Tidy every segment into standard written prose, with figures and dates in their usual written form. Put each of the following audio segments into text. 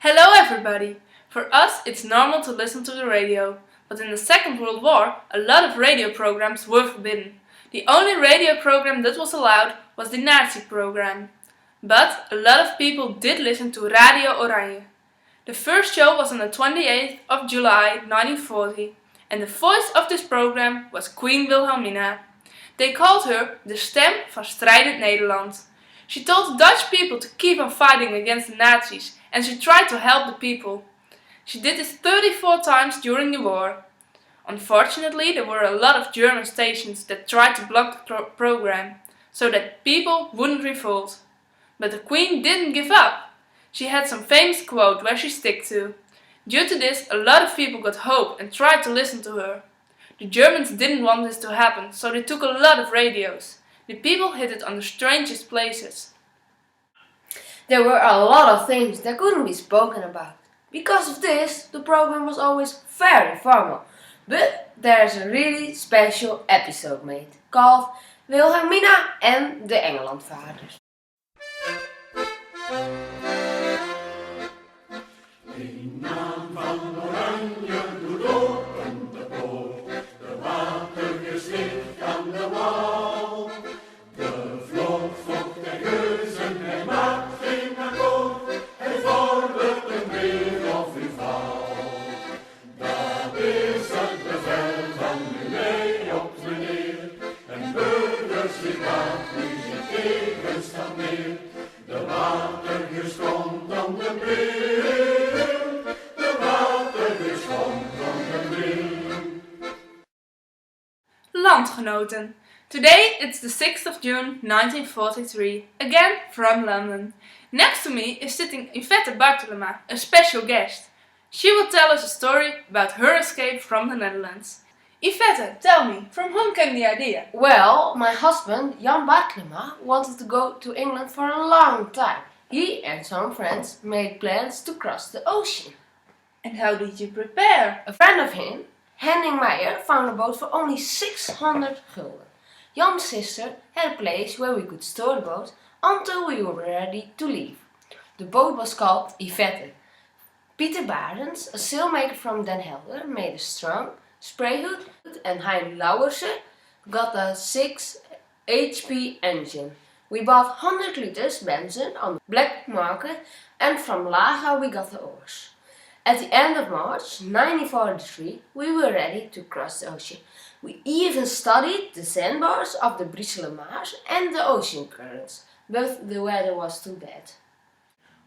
Hello everybody! For us it's normal to listen to the radio, but in the Second World War a lot of radio programs were forbidden. The only radio program that was allowed was the Nazi program. But a lot of people did listen to Radio Oranje. The first show was on the 28th of July 1940 and the voice of this program was Queen Wilhelmina. They called her de stem van strijdend Nederland. She told the Dutch people to keep on fighting against the Nazis and she tried to help the people. She did this 34 times during the war. Unfortunately, there were a lot of German stations that tried to block the program, so that people wouldn't revolt. But the Queen didn't give up. She had some famous quote where she stuck to. Due to this, a lot of people got hope and tried to listen to her. The Germans didn't want this to happen, so they took a lot of radios. The people hid it on the strangest places. There were a lot of things that couldn't be spoken about. Because of this, the program was always very formal. But there's a really special episode made, called Wilhelmina and the Engelandvaarders. In naam van Oranje doet open de boog, de water ligt aan de wal. De vloot volgt de geuzen, hij maakt geen akkoord, hij vordert een weer of u valt. Dat is het bevel van meneer op meneer, en burgers die gaat nu zich tegenstand neer. De watergeus komt om de bril, de watergeus komt om de bril. Landgenoten. Today it's the 6th of June 1943, again from London. Next to me is sitting Yvette Bartelema, a special guest. She will tell us a story about her escape from the Netherlands. Yvette, tell me, from whom came the idea? Well, my husband, Jan Bartelema, wanted to go to England for a long time. He and some friends made plans to cross the ocean. And how did you prepare? A friend of him, Henning Meijer, found a boat for only 600 gulden. Jan's sister had a place where we could store the boat until we were ready to leave. The boat was called Yvette. Pieter Barends, a sailmaker from Den Helder, made a strong spray hood, and Hein Lauwersen got a 6 HP engine. We bought 100 liters benzine on the black market and from Laga we got the oars. At the end of March 1943 we were ready to cross the ocean. We even studied the sandbars of the Brisselen Maas and the ocean currents, but the weather was too bad.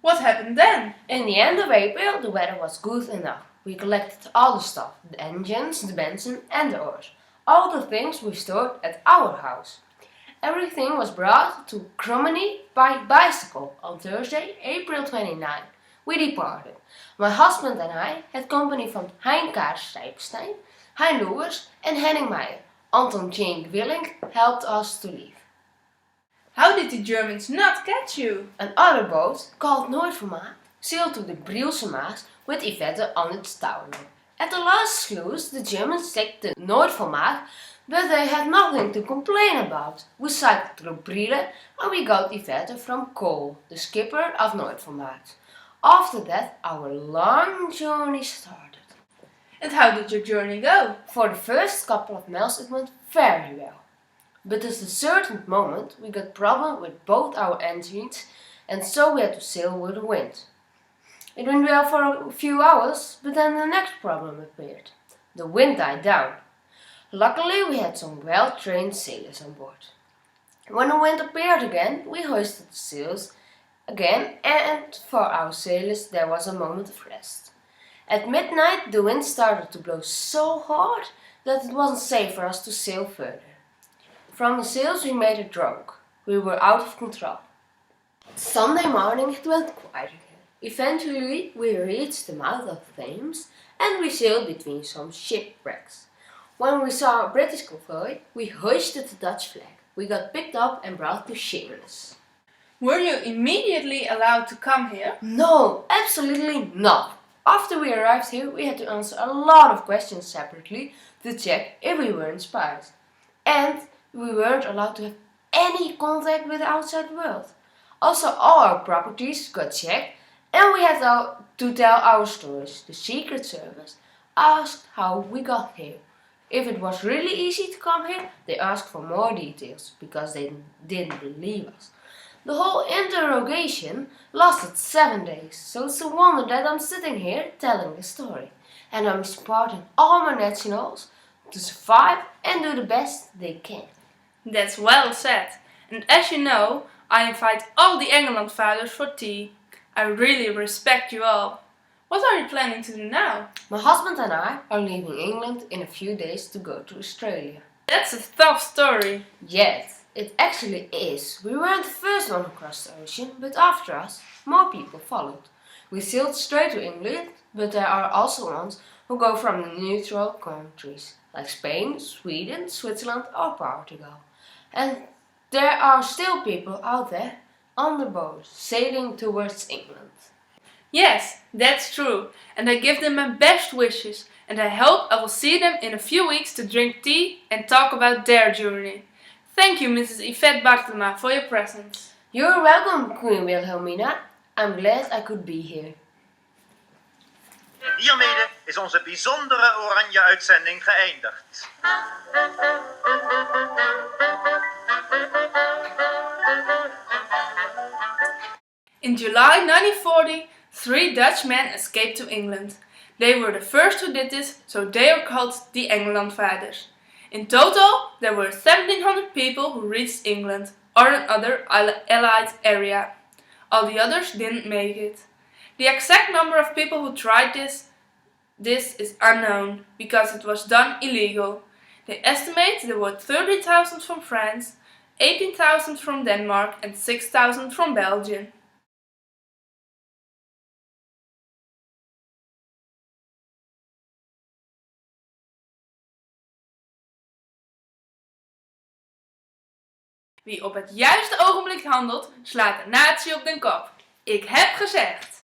What happened then? In the end of April the weather was good enough. We collected all the stuff, the engines, the benzine and the oars. All the things we stored at our house. Everything was brought to Krommenie by bicycle on Thursday, April 29. We departed. My husband and I had company from Hein Kaars-Stijpstein, Hein Loers and Henning Meijer. Anton Cenk Willink helped us to leave. How did the Germans not catch you? Another boat, called Noordvermaat, sailed to the Brielse Maas with Yvette on its tower. At the last sluice the Germans attacked the Noordvermaat, but they had nothing to complain about. We cycled through Brielle and we got Yvette from Kool, the skipper of Noordvermaat. After that our long journey started. And how did your journey go? For the first couple of miles it went very well. But at a certain moment we got problem with both our engines and so we had to sail with the wind. It went well for a few hours, but then the next problem appeared. The wind died down. Luckily we had some well-trained sailors on board. When the wind appeared again, we hoisted the sails again and for our sailors there was a moment of rest. At midnight the wind started to blow so hard that it wasn't safe for us to sail further. From the sails we made a drunk. We were out of control. Sunday morning it went quiet again. Eventually we reached the mouth of the Thames and we sailed between some shipwrecks. When we saw a British convoy, we hoisted the Dutch flag. We got picked up and brought to Geschiedenis. Were you immediately allowed to come here? No, absolutely not. After we arrived here, we had to answer a lot of questions separately to check if we weren't spies. And we weren't allowed to have any contact with the outside world. Also, all our properties got checked and we had to tell our stories. The Secret Service asked how we got here. If it was really easy to come here, they asked for more details because they didn't believe us. The whole interrogation lasted 7 days, so it's a wonder that I'm sitting here telling the story. And I'm supporting all my nationals to survive and do the best they can. That's well said. And as you know, I invite all the Engelandvaarders for tea. I really respect you all. What are you planning to do now? My husband and I are leaving England in a few days to go to Australia. That's a tough story. Yes, it actually is. We weren't the first one across the ocean, but after us, more people followed. We sailed straight to England, but there are also ones who go from the neutral countries, like Spain, Sweden, Switzerland or Portugal. And there are still people out there on the boat sailing towards England. Yes, that's true. And I give them my best wishes. And I hope I will see them in a few weeks to drink tea and talk about their journey. Thank you, Mrs. Yvette Bartelma, for your presence. You're welcome, Queen Wilhelmina. I'm glad I could be here. Hiermee is onze bijzondere Oranje-uitzending geëindigd. In July 1940, 3 Dutch men escaped to England. They were the first who did this, so they are called the Engelandvaarders. In total, there were 1,700 people who reached England or another allied area. All the others didn't make it. The exact number of people who tried this is unknown, because it was done illegal. They estimate there were 30,000 from France, 18,000 from Denmark and 6,000 from Belgium. Wie op het juiste ogenblik handelt, slaat de natie op den kop. Ik heb gezegd.